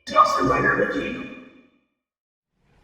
Dawson Rider Wiki.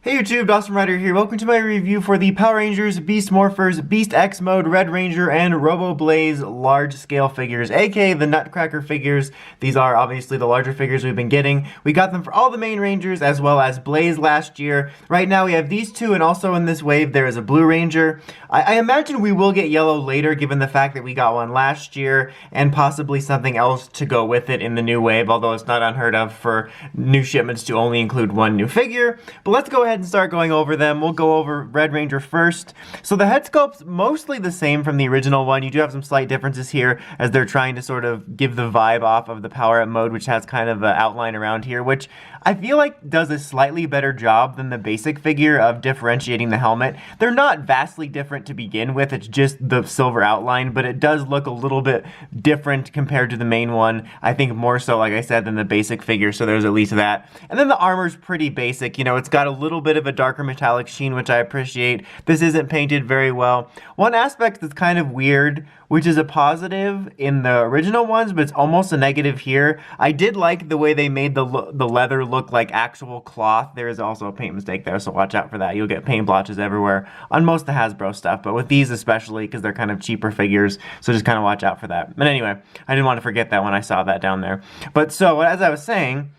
Hey YouTube, Dawson Rider here. Welcome to my review for the Power Rangers, Beast Morphers, Beast X Mode, Red Ranger, and Robo Blaze large-scale figures, aka the Nutcracker figures. These are obviously the larger figures we've been getting. We got them for all the main Rangers as well as Blaze last year. Right now we have these two, and also in this wave there is a Blue Ranger. I imagine we will get Yellow later, given the fact that we got one last year, and possibly something else to go with it in the new wave, although it's not unheard of for new shipments to only include one new figure. But let's go ahead and start going over them. We'll go over Red Ranger first. So the head sculpt's mostly the same from the original one. You do have some slight differences here as they're trying to sort of give the vibe off of the Power Up mode, which has kind of an outline around here, which I feel like does a slightly better job than the basic figure of differentiating the helmet. They're not vastly different to begin with, it's just the silver outline, but it does look a little bit different compared to the main one. I think more so, like I said, than the basic figure, so there's at least that. And then the armor's pretty basic. You know, it's got a little bit of a darker metallic sheen, which I appreciate. This isn't painted very well. One aspect that's kind of weird, which is a positive in the original ones, but it's almost a negative here. I did like the way they made the leather look like actual cloth. There is also a paint mistake there, so watch out for that. You'll get paint blotches everywhere on most of the Hasbro stuff, but with these especially, because they're kind of cheaper figures, so just kind of watch out for that. But anyway, I didn't want to forget that when I saw that down there. But so, as I was saying,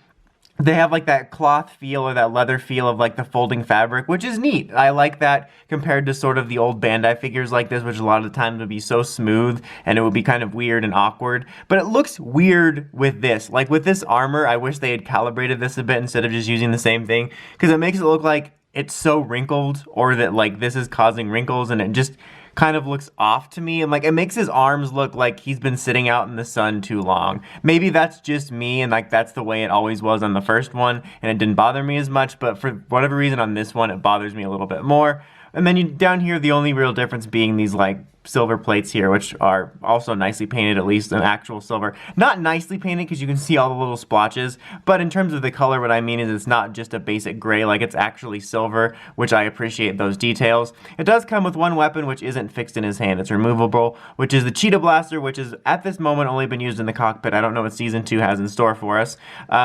they have like that cloth feel or that leather feel of like the folding fabric, which is neat. I like that compared to sort of the old Bandai figures like this, which a lot of the time would be so smooth and it would be kind of weird and awkward. But it looks weird with this. Like with this armor, I wish they had calibrated this a bit instead of just using the same thing, because it makes it look like it's so wrinkled, or that like this is causing wrinkles, and it just kind of looks off to me, and like it makes his arms look like he's been sitting out in the sun too long. Maybe that's just me, and like that's the way it always was on the first one, and it didn't bother me as much, but for whatever reason on this one it bothers me a little bit more. And then down here, the only real difference being these like silver plates here, which are also nicely painted, at least in actual silver. Not nicely painted because you can see all the little splotches, but in terms of the color, what I mean is it's not just a basic gray, like it's actually silver, which I appreciate those details. It does come with one weapon which isn't fixed in his hand. It's removable, which is the Cheetah Blaster, which is at this moment only been used in the cockpit. I don't know what Season 2 has in store for us,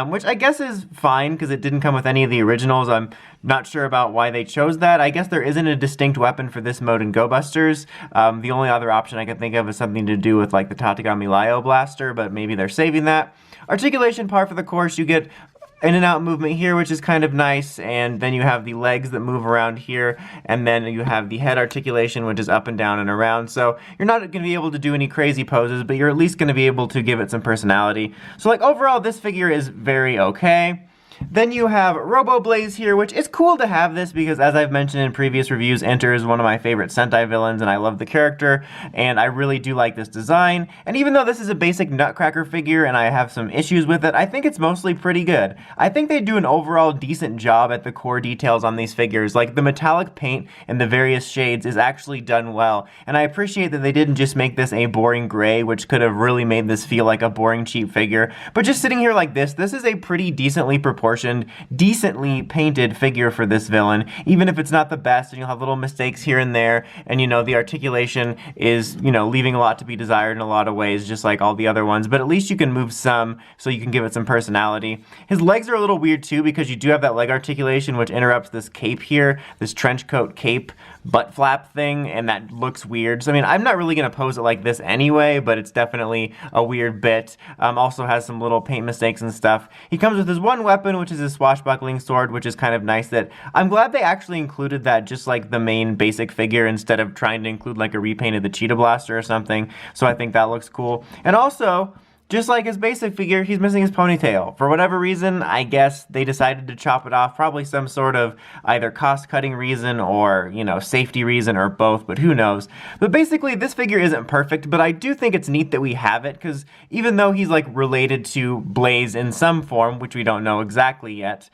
which I guess is fine because it didn't come with any of the originals. I'm not sure about why they chose that. I guess there isn't a distinct weapon for this mode in Go Busters. The only other option I can think of is something to do with like the Tatagami Lyo blaster, but maybe they're saving that. Articulation par for the course, you get in and out movement here, which is kind of nice, and then you have the legs that move around here, and then you have the head articulation, which is up and down and around. So you're not going to be able to do any crazy poses, but you're at least going to be able to give it some personality. So like overall, this figure is very okay. Then you have Robo Blaze here, which is cool to have this because, as I've mentioned in previous reviews, Enter is one of my favorite Sentai villains, and I love the character, and I really do like this design. And even though this is a basic Nutcracker figure and I have some issues with it, I think it's mostly pretty good. I think they do an overall decent job at the core details on these figures. Like the metallic paint and the various shades is actually done well, and I appreciate that they didn't just make this a boring gray, which could have really made this feel like a boring cheap figure. But just sitting here like this is a pretty decently proportioned, decently painted figure for this villain, even if it's not the best, and you'll have little mistakes here and there, and you know, the articulation is, you know, leaving a lot to be desired in a lot of ways, just like all the other ones, but at least you can move some, so you can give it some personality. His legs are a little weird too, because you do have that leg articulation, which interrupts this cape here, this trench coat cape butt flap thing, and that looks weird. So I mean, I'm not really going to pose it like this anyway, but it's definitely a weird bit. Also has some little paint mistakes and stuff. He comes with his one weapon, which is his swashbuckling sword, which is kind of nice. That I'm glad they actually included that just like the main basic figure, instead of trying to include like a repaint of the Cheetah Blaster or something. So I think that looks cool. And also, just like his basic figure, he's missing his ponytail. For whatever reason, I guess they decided to chop it off. Probably some sort of either cost-cutting reason or, you know, safety reason, or both, but who knows. But basically, this figure isn't perfect, but I do think it's neat that we have it, because even though he's, like, related to Blaze in some form, which we don't know exactly yet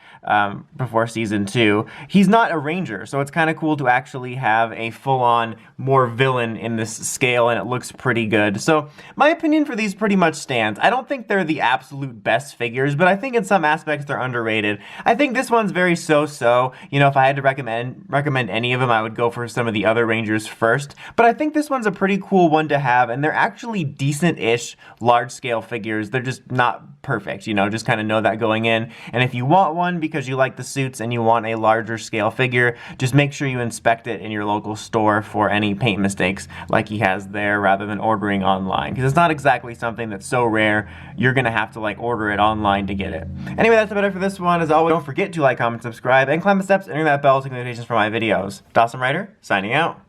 before Season 2, he's not a Ranger, so it's kind of cool to actually have a full-on, more villain in this scale, and it looks pretty good. So, my opinion for these pretty much stands. fans. I don't think they're the absolute best figures, but I think in some aspects they're underrated. I think this one's very so-so. You know, if I had to recommend any of them, I would go for some of the other Rangers first. But I think this one's a pretty cool one to have, and they're actually decent-ish large-scale figures. They're just not perfect, you know, just kind of know that going in. And if you want one because you like the suits and you want a larger scale figure, just make sure you inspect it in your local store for any paint mistakes like he has there, rather than ordering online, because it's not exactly something that's so rare you're gonna have to like order it online to get it. Anyway, that's about it for this one. As always, don't forget to like, comment, subscribe, and climb the steps and ring that bell to get notifications for my videos. Dawson Ryder, signing out.